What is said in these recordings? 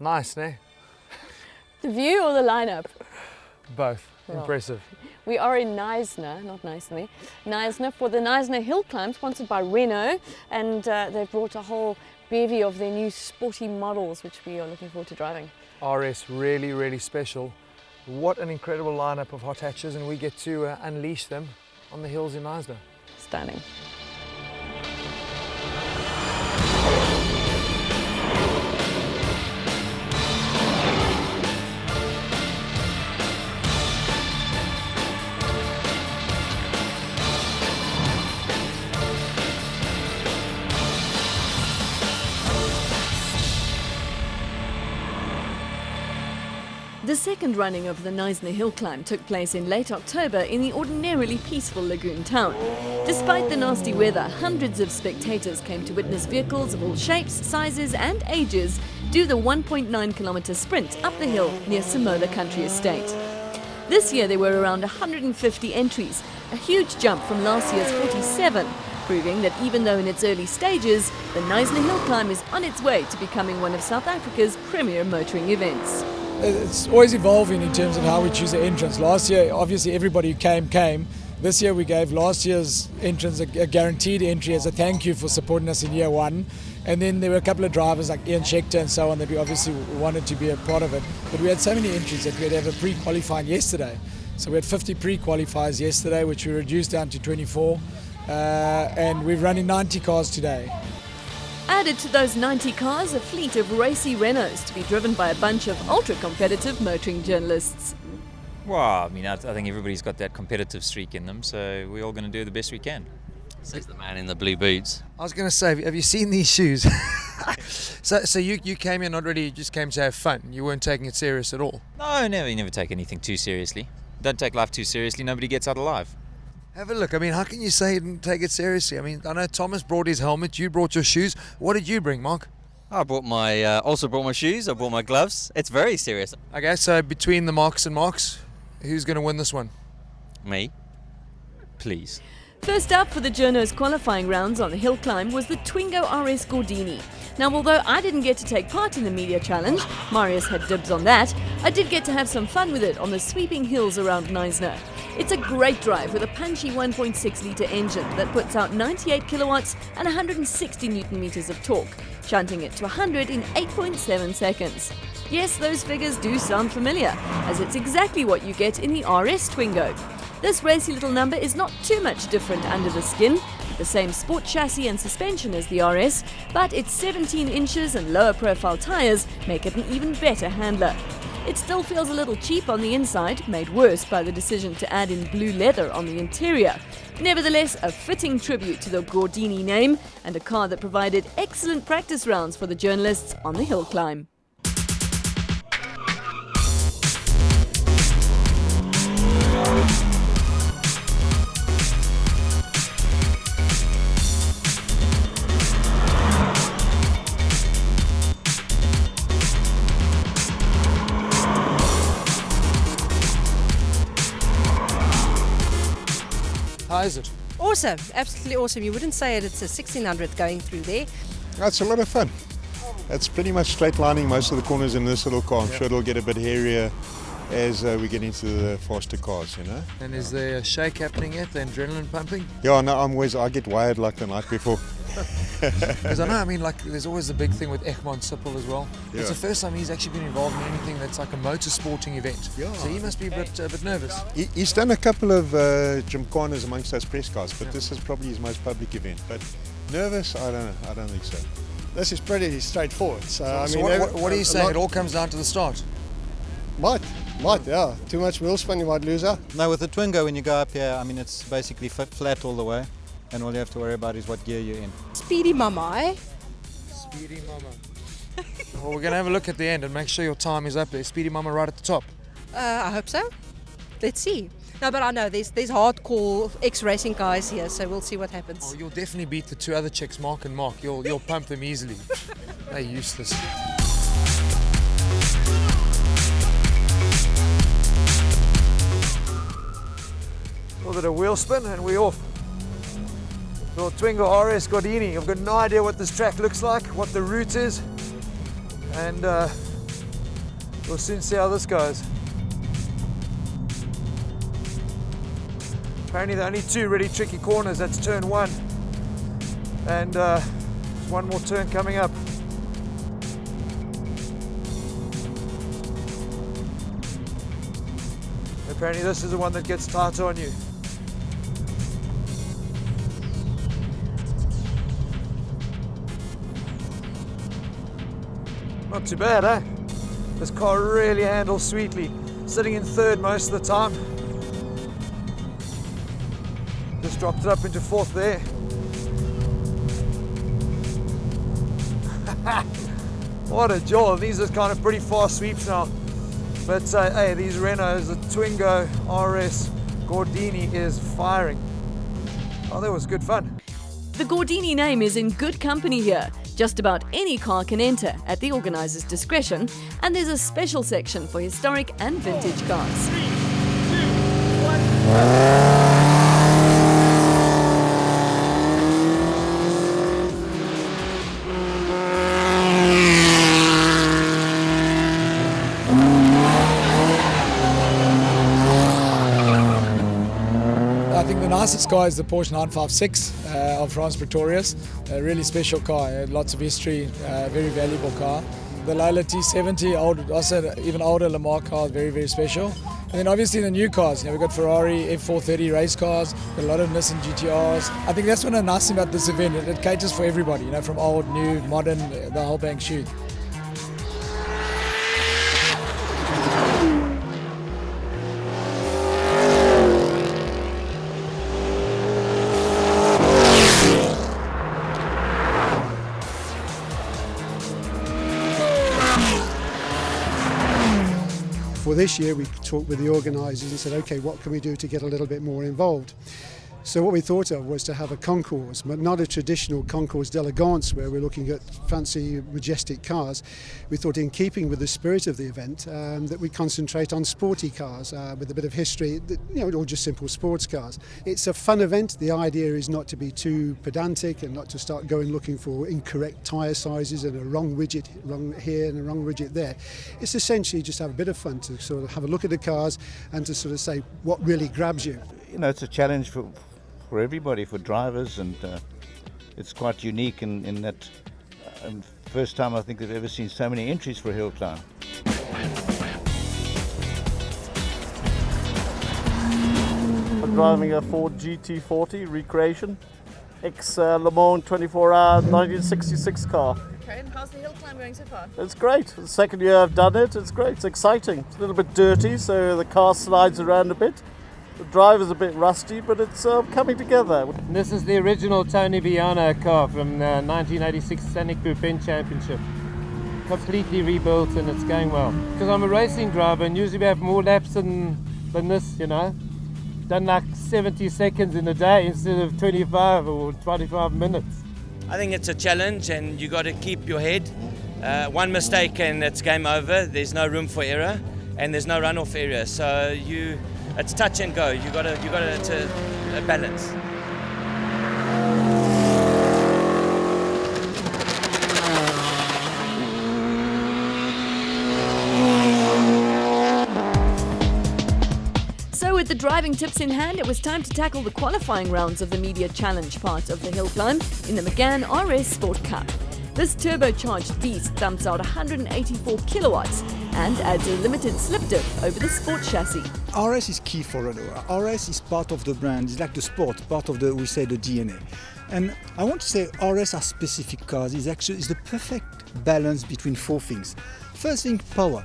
Nice, ne? The view or the lineup? Both. Well, Impressive. We are in Knysna, not Knysna, Knysna for the Knysna Hillclimb, sponsored by Renault, and they've brought a whole bevy of their new sporty models, which we are looking forward to driving. RS, really, really special. What an incredible lineup of hot hatches, and we get to unleash them on the hills in Knysna. Stunning. The second running of the Knysna Hillclimb took place in late October in the ordinarily peaceful lagoon town. Despite the nasty weather, hundreds of spectators came to witness vehicles of all shapes, sizes and ages do the 1.9-kilometre sprint up the hill near Simola Country Estate. This year there were around 150 entries, a huge jump from last year's 47, proving that even though in its early stages, the Knysna Hillclimb is on its way to becoming one of South Africa's premier motoring events. It's always evolving in terms of how we choose the entrance. Last year, obviously everybody who came. This year we gave last year's entrance a guaranteed entry as a thank you for supporting us in year one. And then there were a couple of drivers like Ian Schechter and so on that we obviously wanted to be a part of it. But we had so many entries that we had to have a pre-qualifying yesterday. So we had 50 pre-qualifiers yesterday, which we reduced down to 24. And we're running 90 cars today. Added to those 90 cars, a fleet of racy Renaults to be driven by a bunch of ultra-competitive motoring journalists. Well, I mean, I think everybody's got that competitive streak in them, so we're all going to do the best we can. Says the man in the blue boots. I was going to say, have you seen these shoes? so you came here not really, you just came to have fun. You weren't taking it serious at all. No, never take anything too seriously. Don't take life too seriously, nobody gets out alive. Have a look. I mean, how can you say you didn't take it seriously? I mean, I know Thomas brought his helmet, you brought your shoes. What did you bring, Mark? I brought also brought my shoes, I brought my gloves. It's very serious. Okay, so between the Marks and Marks, who's going to win this one? Me? Please. First up for the journos qualifying rounds on the Hillclimb was the Twingo RS Gordini. Now, although I didn't get to take part in the media challenge, Marius had dibs on that, I did get to have some fun with it on the sweeping hills around Knysna. It's a great drive with a punchy 1.6-litre engine that puts out 98 kilowatts and 160 newton-meters of torque, shunting it to 100 in 8.7 seconds. Yes, those figures do sound familiar, as it's exactly what you get in the RS Twingo. This racy little number is not too much different under the skin, with the same sport chassis and suspension as the RS, but its 17 inches and lower profile tyres make it an even better handler. It still feels a little cheap on the inside, made worse by the decision to add in blue leather on the interior. Nevertheless, a fitting tribute to the Gordini name and a car that provided excellent practice rounds for the journalists on the Hillclimb. How is it? Awesome, absolutely awesome. You wouldn't say it's a 1600 going through there. That's a lot of fun. It's pretty much straight lining most of the corners in this little car. I'm sure it'll get a bit hairier as we get into the faster cars, you know. And is there a shake happening yet, the adrenaline pumping? Yeah, no, I get wired like the night before. Because I know, I mean, like, there's always the big thing with Egmont Sippel as well. Yeah. It's the first time he's actually been involved in anything that's like a motorsporting event. Yeah. So he must be a bit nervous. He's done a couple of gymkhanas amongst us press cars, but this is probably his most public event. But nervous? I don't think so. This is pretty straightforward. So I mean, what are you saying? It all comes down to the start. Might, yeah. Too much wheel spin, you might lose her. No, with the Twingo, when you go up here, I mean, it's basically flat all the way, and all you have to worry about is what gear you're in. Speedy mama, eh? Speedy Mama. Well, we're going to have a look at the end and make sure your time is up there. Speedy Mama right at the top. I hope so. Let's see. No, but I know there's hardcore ex-racing guys here, so we'll see what happens. Oh, you'll definitely beat the two other chicks, Mark and Mark. You'll pump them easily. They're useless. A little bit of wheel spin and we're off. Little Twingo RS Gordini. I've got no idea what this track looks like, what the route is, and We'll soon see how this goes. Apparently there are only two really tricky corners. That's turn one. And there's one more turn coming up. Apparently this is the one that gets tighter on you. Not too bad, eh? This car really handles sweetly. Sitting in third most of the time. Just dropped it up into fourth there. What a jaw. These are kind of pretty fast sweeps now. But hey, these Renaults, the Twingo RS Gordini is firing. Oh, that was good fun. The Gordini name is in good company here. Just about any car can enter at the organizer's discretion, and there's a special section for historic and vintage cars. 3, 2, 1. I think the nicest car is the Porsche 956 of France Pretorius. A really special car, lots of history, very valuable car. The Lola T70, also even older Lamar car, very, very special. And then obviously the new cars, we've got Ferrari F430 race cars, a lot of Nissan GTRs. I think that's one of the nice things about this event, it caters for everybody, from old, new, modern, the whole bang shoot. For this year, we talked with the organisers and said, okay, what can we do to get a little bit more involved? So what we thought of was to have a concours, but not a traditional concours d'elegance where we're looking at fancy, majestic cars. We thought, in keeping with the spirit of the event, that we concentrate on sporty cars with a bit of history, or just simple sports cars. It's a fun event. The idea is not to be too pedantic and not to start going looking for incorrect tyre sizes and a wrong widget wrong here and a wrong widget there. It's essentially just have a bit of fun to sort of have a look at the cars and to sort of say what really grabs you. It's a challenge for everybody, for drivers, and it's quite unique in that first time I think they've ever seen so many entries for Hillclimb. I'm driving a Ford GT40 Recreation, ex-Le Mans 24-hour 1966 car. Okay, and how's the Hillclimb going so far? It's great. The second year I've done it, it's great. It's exciting. It's a little bit dirty, so the car slides around a bit. The drive is a bit rusty, but it's coming together. This is the original Tony Viana car from the 1986 Scenic Coupe Championship. Completely rebuilt and it's going well. Because I'm a racing driver and usually we have more laps than this, Done like 70 seconds in a day instead of 25 or 25 minutes. I think it's a challenge and you got to keep your head. One mistake and it's game over. There's no room for error and there's no runoff area. So it's touch and go. You got to balance. So with the driving tips in hand, it was time to tackle the qualifying rounds of the media challenge part of the Hillclimb in the McGann RS Sport Cup. This turbocharged beast dumps out 184 kilowatts and adds a limited slip diff over the sport chassis. RS is key for Renault. RS is part of the brand, it's like the sport, part of the DNA. And I want to say RS are specific cars, is the perfect balance between four things. First thing, power.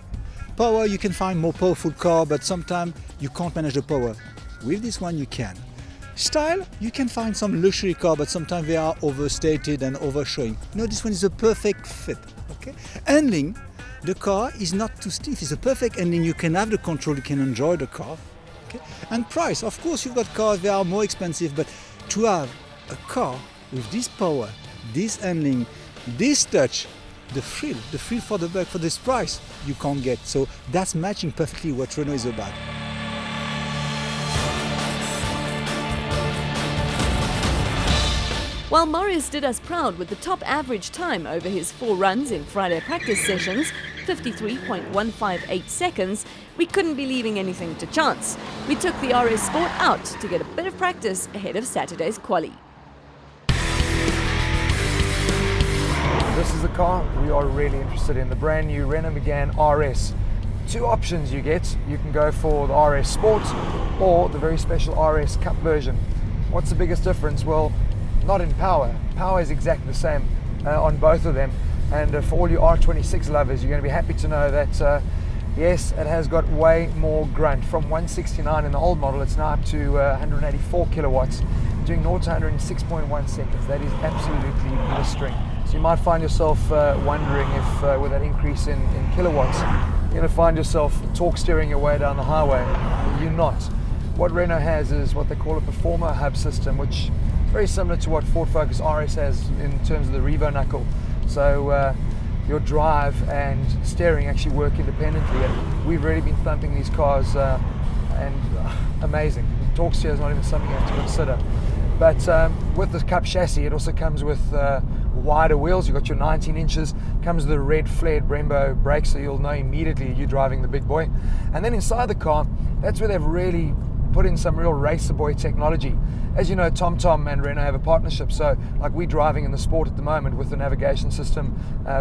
Power, you can find more powerful car, but sometimes you can't manage the power. With this one you can. Style, you can find some luxury car, but sometimes they are overstated and overshowing. This one is a perfect fit. Okay. Handling, the car is not too stiff. It's a perfect handling. You can have the control. You can enjoy the car. Okay. And price, of course, you've got cars that are more expensive, but to have a car with this power, this handling, this touch, the thrill for the buck, for this price, you can't get. So that's matching perfectly what Renault is about. While Marius did us proud with the top average time over his 4 runs in Friday practice sessions, 53.158 seconds, we couldn't be leaving anything to chance. We took the RS Sport out to get a bit of practice ahead of Saturday's quali. This is the car we are really interested in, the brand new Renault Megane RS. 2 options you get. You can go for the RS Sport or the very special RS Cup version. What's the biggest difference? Well, not in power. Power is exactly the same on both of them. And for all you R26 lovers, you're going to be happy to know that yes, it has got way more grunt. From 169 in the old model, it's now up to 184 kilowatts, doing 0 to 106.1 seconds. That is absolutely blistering. So you might find yourself wondering if with that increase in kilowatts, you're going to find yourself torque steering your way down the highway. You're not. What Renault has is what they call a Performer Hub system, which is very similar to what Ford Focus RS has in terms of the Revo knuckle. So your drive and steering actually work independently, and we've really been thumping these cars and amazing. Torque steer is not even something you have to consider. But with the Cup chassis, it also comes with wider wheels. You've got your 19 inches, comes with the red flared Brembo brakes, so you'll know immediately you're driving the big boy. And then inside the car, that's where they've really put in some real racer boy technology. As you know, TomTom and Renault have a partnership, so like we're driving in the Sport at the moment with the navigation system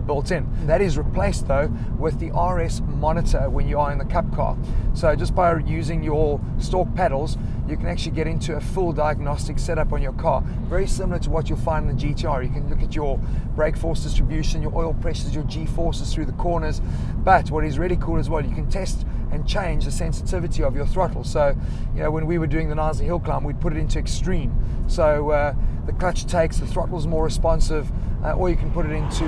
built in. That is replaced though with the RS monitor when you are in the Cup car. So just by using your stalk paddles, you can actually get into a full diagnostic setup on your car, very similar to what you'll find in the GTR. You can look at your brake force distribution, your oil pressures, your G-forces through the corners. But what is really cool as well, you can test and change the sensitivity of your throttle. So, you know, when we were doing the Knysna Hillclimb, we'd put it into extreme. So the clutch takes, the throttle's more responsive, or you can put it into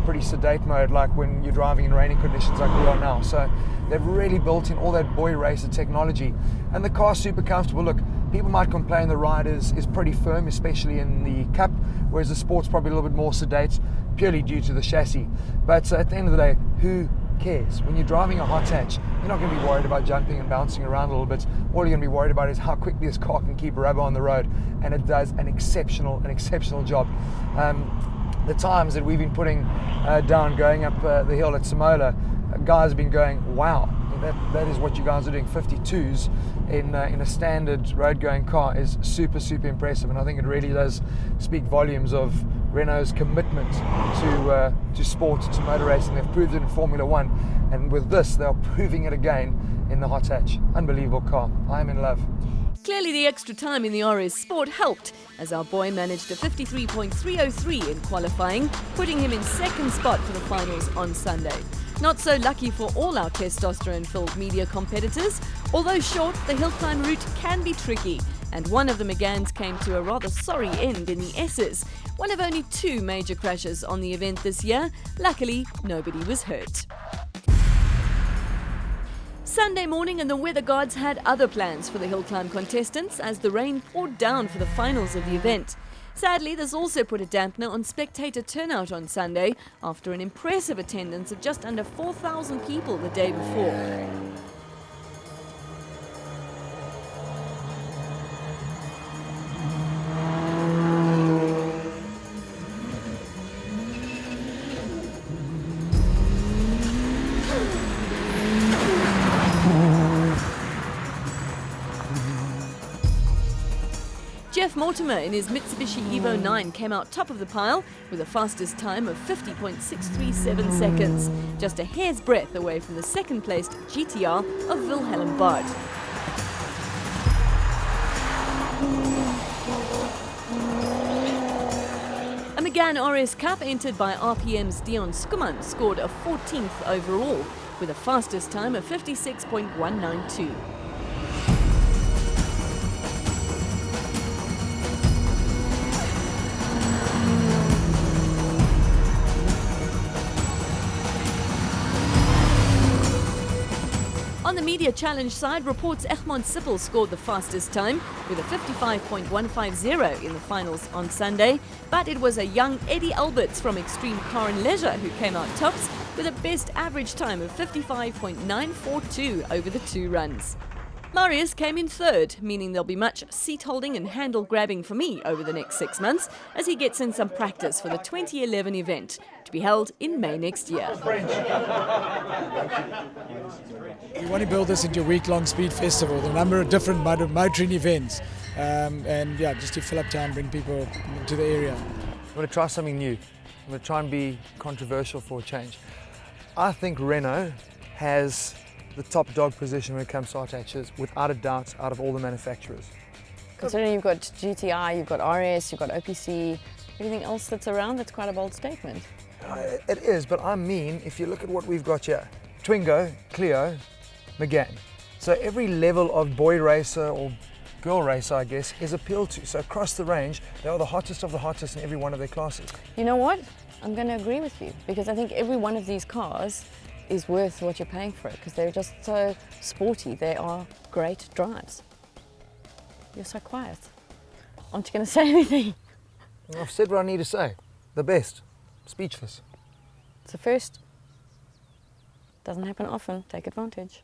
pretty sedate mode, like when you're driving in rainy conditions like we are now. So they've really built in all that boy racer technology. And the car's super comfortable. Look, people might complain the ride is pretty firm, especially in the Cup, whereas the Sport's probably a little bit more sedate, purely due to the chassis. But at the end of the day, who cares? When you're driving a hot hatch, you're not going to be worried about jumping and bouncing around a little bit. All you're going to be worried about is how quickly this car can keep rubber on the road, and it does an exceptional job. The times that we've been putting down going up the hill at Samola, guys have been going, wow, that is what you guys are doing. 52s in a standard road going car is super impressive, and I think it really does speak volumes of Renault's commitment to sport, to motor racing. They've proved it in Formula 1, and with this they're proving it again in the hot hatch. Unbelievable car. I am in love. Clearly the extra time in the RS Sport helped, as our boy managed a 53.303 in qualifying, putting him in second spot for the finals on Sunday. Not so lucky for all our testosterone-filled media competitors. Although short, the Hillclimb route can be tricky, and one of the Meganes came to a rather sorry end in the S's. One of only 2 major crashes on the event this year. Luckily, nobody was hurt. Sunday morning, and the weather gods had other plans for the Hillclimb contestants as the rain poured down for the finals of the event. Sadly, this also put a dampener on spectator turnout on Sunday after an impressive attendance of just under 4,000 people the day before. Jeff Mortimer in his Mitsubishi Evo 9 came out top of the pile with the fastest time of 50.637 seconds, just a hair's breadth away from the second-placed GTR of Wilhelm Bard. A Megane RS Cup entered by RPM's Dion Skuman scored a 14th overall with a fastest time of 56.192. On the media challenge side, reports Egmont Sippel scored the fastest time with a 55.150 in the finals on Sunday, but it was a young Eddie Alberts from Extreme Car and Leisure who came out tops with a best average time of 55.942 over the 2 runs. Marius came in third, meaning there'll be much seat holding and handle grabbing for me over the next 6 months as he gets in some practice for the 2011 event, to be held in May next year. We want to build this into a week-long speed festival, the number of different motoring events, and yeah, just to fill up town, bring people to the area. I'm going to try something new. I'm going to try and be controversial for a change. I think Renault has the top dog position when it comes to architectures, without a doubt, out of all the manufacturers. Considering you've got GTI, you've got RS, you've got OPC, everything else that's around, that's quite a bold statement. It is, but I mean, if you look at what we've got here, Twingo, Clio, Megane. So every level of boy racer or girl racer, I guess, is appealed to. So across the range, they are the hottest of the hottest in every one of their classes. You know what? I'm going to agree with you, because I think every one of these cars is worth what you're paying for it, because they're just so sporty. They are great drives. You're so quiet. Aren't you going to say anything? I've said what I need to say. The best. Speechless. It's a first. Doesn't happen often. Take advantage.